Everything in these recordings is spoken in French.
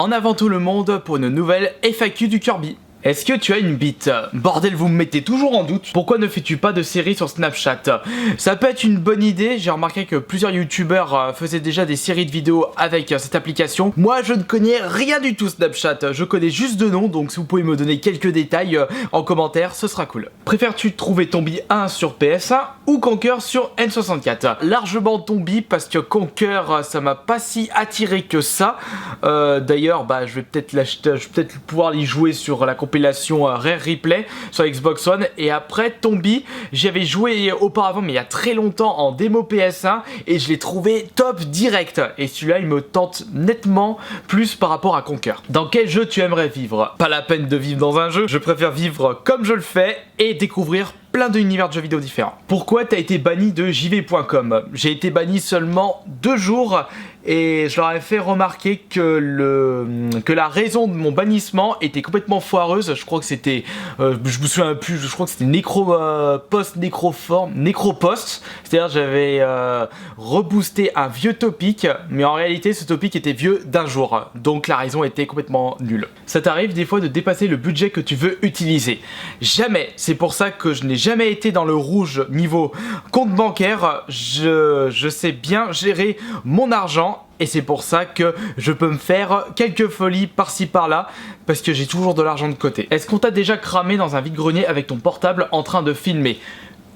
En avant tout le monde pour une nouvelle FAQ du Kirby. Est-ce que tu as une bite? Bordel, vous me mettez toujours en doute. Pourquoi ne fais-tu pas de séries sur Snapchat? Ça peut être une bonne idée. J'ai remarqué que plusieurs youtubeurs faisaient déjà des séries de vidéos avec cette application. Moi, je ne connais rien du tout Snapchat. Je connais juste de nom, donc si vous pouvez me donner quelques détails en commentaire, ce sera cool. Préfères-tu trouver Tombi 1 sur PS1 ou Conker sur N64? Largement Tombi, parce que Conker, ça m'a pas si attiré que ça. D'ailleurs, je vais peut-être l'acheter, je vais peut-être pouvoir y jouer sur la compilation Rare Replay sur Xbox One. Et après Tombi, j'y avais joué auparavant mais il y a très longtemps en démo PS1 et je l'ai trouvé top direct. Et celui-là il me tente nettement plus par rapport à Conker. Dans quel jeu tu aimerais vivre? Pas la peine de vivre dans un jeu, je préfère vivre comme je le fais et découvrir plein d'univers de jeux vidéo différents. Pourquoi t'as été banni de jv.com? J'ai été banni seulement 2 jours et je leur ai fait remarquer que la raison de mon bannissement était complètement foireuse. Je crois que c'était, je me souviens plus, je crois que c'était Necropost, c'est-à-dire j'avais reboosté un vieux topic, mais en réalité ce topic était vieux d'un jour, donc la raison était complètement nulle. Ça t'arrive des fois de dépasser le budget que tu veux utiliser? Jamais, c'est pour ça que je n'ai jamais été dans le rouge niveau compte bancaire. Je sais bien gérer mon argent et c'est pour ça que je peux me faire quelques folies par-ci par-là parce que j'ai toujours de l'argent de côté. Est-ce qu'on t'a déjà cramé dans un vide-grenier avec ton portable en train de filmer?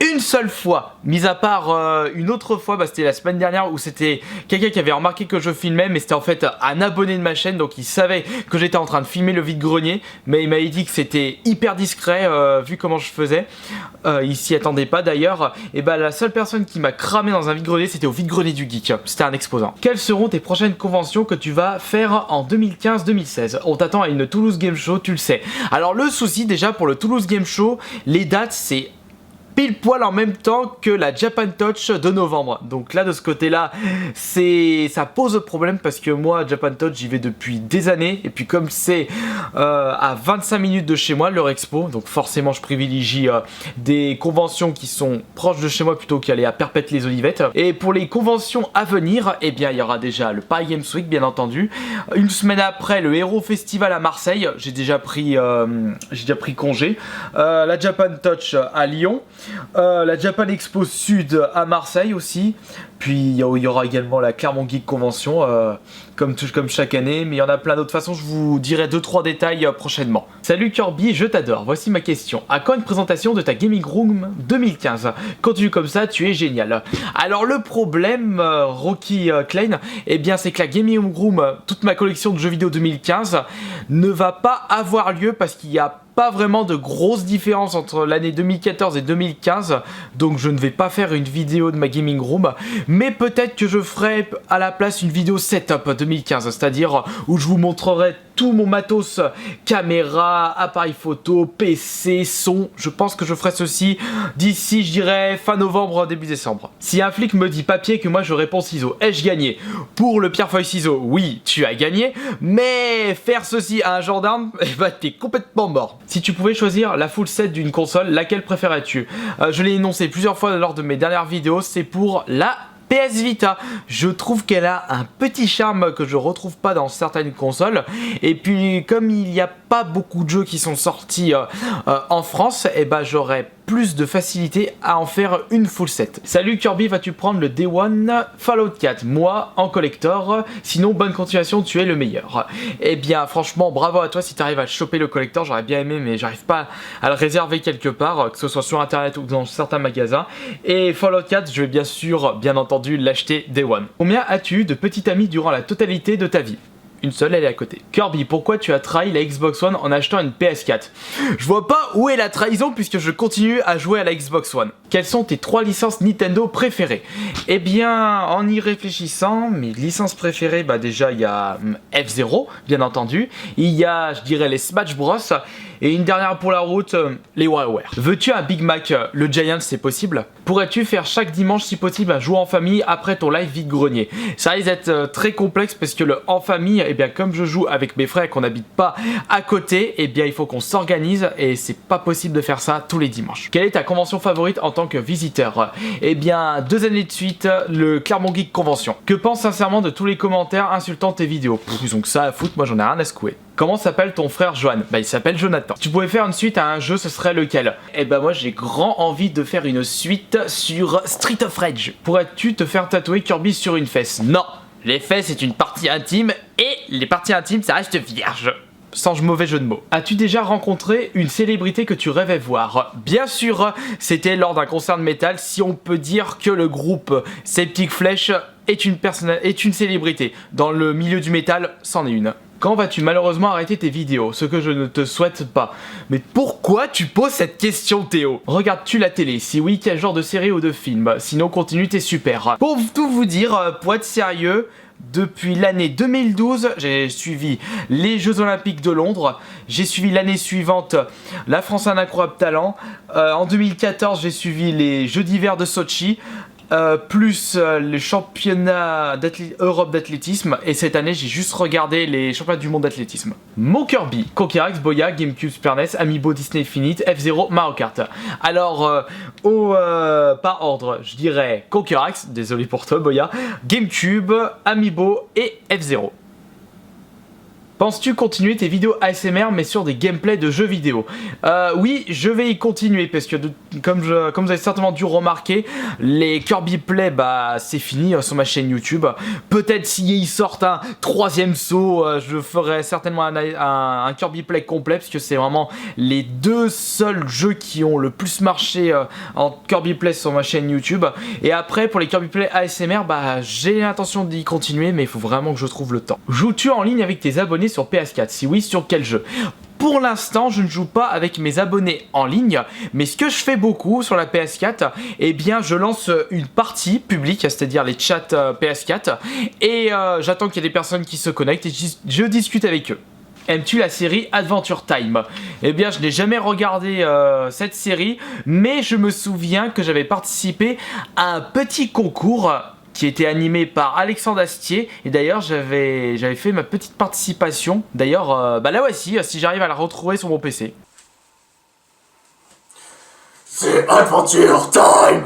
Une seule fois, mis à part une autre fois, c'était la semaine dernière où c'était quelqu'un qui avait remarqué que je filmais, mais c'était en fait un abonné de ma chaîne, donc il savait que j'étais en train de filmer le vide-grenier, mais il m'avait dit que c'était hyper discret vu comment je faisais, il s'y attendait pas d'ailleurs, et la seule personne qui m'a cramé dans un vide-grenier c'était au vide-grenier du geek, c'était un exposant. Quelles seront tes prochaines conventions que tu vas faire en 2015-2016? On t'attend à une Toulouse Game Show, tu le sais. Alors le souci déjà pour le Toulouse Game Show, les dates c'est pile poil en même temps que la Japan Touch de novembre. Donc là de ce côté là ça pose problème parce que moi Japan Touch j'y vais depuis des années et puis comme c'est à 25 minutes de chez moi leur expo, donc forcément je privilégie des conventions qui sont proches de chez moi plutôt qu'aller à Perpète-les-Olivettes. Et pour les conventions à venir, il y aura déjà le Paris Games Week bien entendu, une semaine après le Hero Festival à Marseille, j'ai déjà pris congé, la Japan Touch à Lyon, la Japan Expo Sud à Marseille aussi, puis il y aura également la Clermont Geek Convention comme chaque année, mais il y en a plein d'autres. Façons, je vous dirai 2-3 détails prochainement. Salut Kirby, je t'adore, voici ma question. À quand une présentation de ta Gaming Room 2015? Continue comme ça, tu es génial. Alors le problème, Rocky Klein, c'est que la Gaming Room, toute ma collection de jeux vidéo 2015, ne va pas avoir lieu parce qu'il y a pas vraiment de grosses différences entre l'année 2014 et 2015, donc je ne vais pas faire une vidéo de ma gaming room, mais peut-être que je ferai à la place une vidéo setup 2015, c'est-à-dire où je vous montrerai tout mon matos, caméra, appareil photo, PC, son. Je pense que je ferai ceci d'ici, je dirais, fin novembre, début décembre. Si un flic me dit papier que moi je réponds ciseaux, ai-je gagné? Pour le pierre-feuille-ciseaux, oui, tu as gagné, mais faire ceci à un gendarme, t'es complètement mort. Si tu pouvais choisir la full set d'une console, laquelle préférais-tu? Je l'ai énoncé plusieurs fois lors de mes dernières vidéos, c'est pour la PS Vita. Je trouve qu'elle a un petit charme que je retrouve pas dans certaines consoles, et puis comme il n'y a pas beaucoup de jeux qui sont sortis en France, j'aurais plus de facilité à en faire une full set. Salut Kirby, vas-tu prendre le Day One Fallout 4? Moi en collector, sinon bonne continuation, tu es le meilleur. Franchement bravo à toi si tu arrives à choper le collector, j'aurais bien aimé mais j'arrive pas à le réserver quelque part, que ce soit sur internet ou dans certains magasins. Et Fallout 4, je vais bien entendu l'acheter Day One. Combien as-tu eu de petits amis durant la totalité de ta vie? Une seule, elle est à côté. Kirby, pourquoi tu as trahi la Xbox One en achetant une PS4? Je vois pas où est la trahison puisque je continue à jouer à la Xbox One. Quelles sont tes 3 licences Nintendo préférées? En y réfléchissant, mes licences préférées, déjà il y a F-Zero, bien entendu. Il y a, je dirais, les Smash Bros. Et une dernière pour la route, les WarioWare. Veux-tu un Big Mac, le Giant c'est possible? Pourrais-tu faire chaque dimanche si possible un jouer en famille après ton live vide-grenier? Ça risque d'être très complexe parce que le en famille, eh bien comme je joue avec mes frères et qu'on n'habite pas à côté, eh bien il faut qu'on s'organise et c'est pas possible de faire ça tous les dimanches. Quelle est ta convention favorite en tant que visiteur? Eh bien 2 années de suite, le Clermont Geek Convention. Que penses sincèrement de tous les commentaires insultant tes vidéos? Ils ont que ça à foutre, moi j'en ai rien à secouer. Comment s'appelle ton frère Johan? Bah il s'appelle Jonathan. Tu pouvais faire une suite à un jeu, ce serait lequel? Eh bah moi j'ai grand envie de faire une suite sur Street of Rage. Pourrais-tu te faire tatouer Kirby sur une fesse? Non, les fesses c'est une partie intime et les parties intimes ça reste vierge. Sans mauvais jeu de mots. As-tu déjà rencontré une célébrité que tu rêvais voir? Bien sûr, c'était lors d'un concert de métal, si on peut dire que le groupe Septic Flesh est une célébrité. Dans le milieu du métal, c'en est une. Quand vas-tu malheureusement arrêter tes vidéos? Ce que je ne te souhaite pas. Mais pourquoi tu poses cette question, Théo? Regardes-tu la télé? Si oui, quel genre de série ou de film? Sinon, continue, t'es super. Pour tout vous dire, pour être sérieux, depuis l'année 2012, j'ai suivi les Jeux Olympiques de Londres. J'ai suivi l'année suivante la France a un incroyable talent. En 2014, j'ai suivi les Jeux d'hiver de Sochi. Plus les championnats Europe d'athlétisme, et cette année j'ai juste regardé les championnats du monde d'athlétisme. Mon Kirby, Conquer X, Boya, GameCube, Super NES, Amiibo, Disney Infinite, F-Zero, Mario Kart. Alors par ordre, je dirais Conquer X, désolé pour toi Boya, GameCube, Amiibo et F-Zero. Penses-tu continuer tes vidéos ASMR mais sur des gameplays de jeux vidéo? Oui, je vais y continuer parce que comme vous avez certainement dû remarquer, les Kirby Play, bah c'est fini sur ma chaîne YouTube. Peut-être s'ils sortent un 3e saut, je ferai certainement un Kirby Play complet parce que c'est vraiment les 2 seuls jeux qui ont le plus marché en Kirby Play sur ma chaîne YouTube. Et après pour les Kirby Play ASMR, bah j'ai l'intention d'y continuer mais il faut vraiment que je trouve le temps. Joues-tu en ligne avec tes abonnés sur PS4? Si oui, sur quel jeu? Pour l'instant, je ne joue pas avec mes abonnés en ligne, mais ce que je fais beaucoup sur la PS4, eh bien, je lance une partie publique, c'est-à-dire les chats PS4, et j'attends qu'il y ait des personnes qui se connectent et je discute avec eux. Aimes-tu la série Adventure Time? Eh bien, je n'ai jamais regardé cette série, mais je me souviens que j'avais participé à un petit concours qui était animé par Alexandre Astier, et d'ailleurs j'avais fait ma petite participation, d'ailleurs bah là voici, si j'arrive à la retrouver sur mon PC. C'est Adventure Time!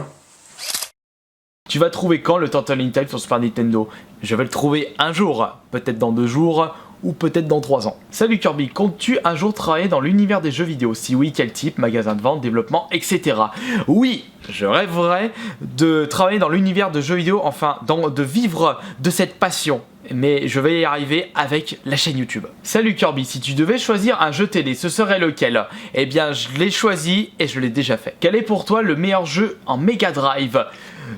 Tu vas trouver quand le Turtle Time sur Super Nintendo? Je vais le trouver un jour, peut-être dans 2 jours, ou peut-être dans 3 ans. Salut Kirby, comptes-tu un jour travailler dans l'univers des jeux vidéo? Si oui, quel type? Magasin de vente, développement, etc. Oui, je rêverais de travailler dans l'univers de jeux vidéo, enfin de vivre de cette passion. Mais je vais y arriver avec la chaîne YouTube. Salut Kirby, si tu devais choisir un jeu télé, ce serait lequel? Eh bien, je l'ai choisi et je l'ai déjà fait. Quel est pour toi le meilleur jeu en Mega Drive?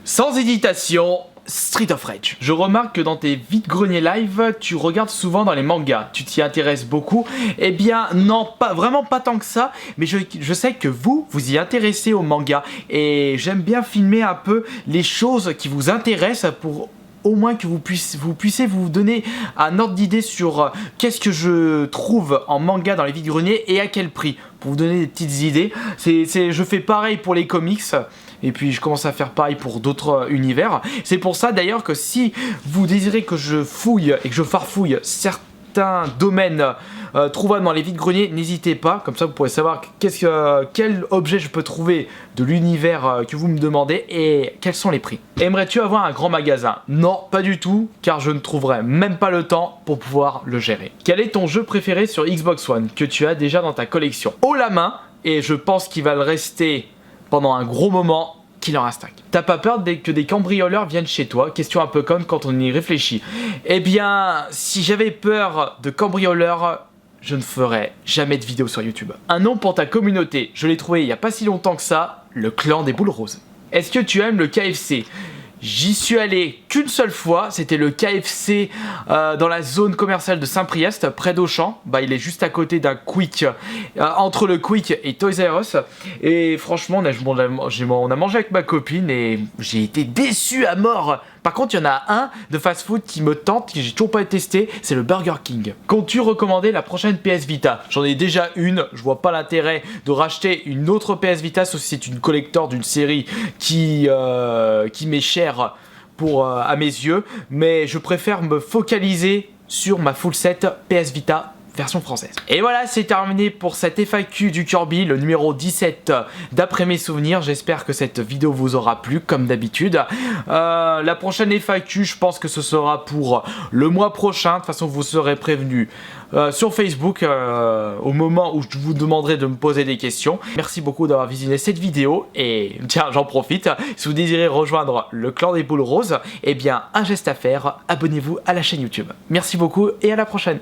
Sans hésitation, Street of Rage. Je remarque que dans tes vide-greniers live, tu regardes souvent dans les mangas. Tu t'y intéresses beaucoup? Eh bien, non, vraiment pas tant que ça, mais je sais que vous y intéressez aux mangas. Et j'aime bien filmer un peu les choses qui vous intéressent pour au moins que vous puissiez vous donner un ordre d'idée sur qu'est-ce que je trouve en manga dans les vide-greniers et à quel prix. Pour vous donner des petites idées. Je fais pareil pour les comics. Et puis je commence à faire pareil pour d'autres univers. C'est pour ça d'ailleurs que si vous désirez que je fouille et que je farfouille certains domaines trouvables dans les vide-greniers, n'hésitez pas. Comme ça vous pourrez savoir quel objet je peux trouver de l'univers que vous me demandez et quels sont les prix. Aimerais-tu avoir un grand magasin? Non, pas du tout, car je ne trouverai même pas le temps pour pouvoir le gérer. Quel est ton jeu préféré sur Xbox One que tu as déjà dans ta collection? Haut la main, et je pense qu'il va le rester pendant un gros moment, qu'il en reste un. T'as pas peur que des cambrioleurs viennent chez toi? Question un peu conne quand on y réfléchit. Eh bien, si j'avais peur de cambrioleurs, je ne ferais jamais de vidéo sur YouTube. Un nom pour ta communauté, je l'ai trouvé il n'y a pas si longtemps que ça, le clan des boules roses. Est-ce que tu aimes le KFC? J'y suis allé qu'une seule fois, c'était le KFC dans la zone commerciale de Saint-Priest, près d'Auchan. Bah, il est juste à côté d'un Quick, entre le Quick et Toys R Us. Et franchement, on a mangé avec ma copine et j'ai été déçu à mort Par contre, il y en a un de fast-food qui me tente, que j'ai toujours pas testé, c'est le Burger King. Comptes-tu recommander la prochaine PS Vita? J'en ai déjà une, je vois pas l'intérêt de racheter une autre PS Vita, sauf si c'est une collector d'une série qui m'est chère à mes yeux, mais je préfère me focaliser sur ma full set PS Vita version française. Et voilà, c'est terminé pour cette FAQ du Kirby, le numéro 17 d'après mes souvenirs. J'espère que cette vidéo vous aura plu, comme d'habitude. La prochaine FAQ, je pense que ce sera pour le mois prochain. De toute façon, vous serez prévenus sur Facebook au moment où je vous demanderai de me poser des questions. Merci beaucoup d'avoir visionné cette vidéo. Et tiens, j'en profite. Si vous désirez rejoindre le clan des boules roses, eh bien, un geste à faire, abonnez-vous à la chaîne YouTube. Merci beaucoup et à la prochaine.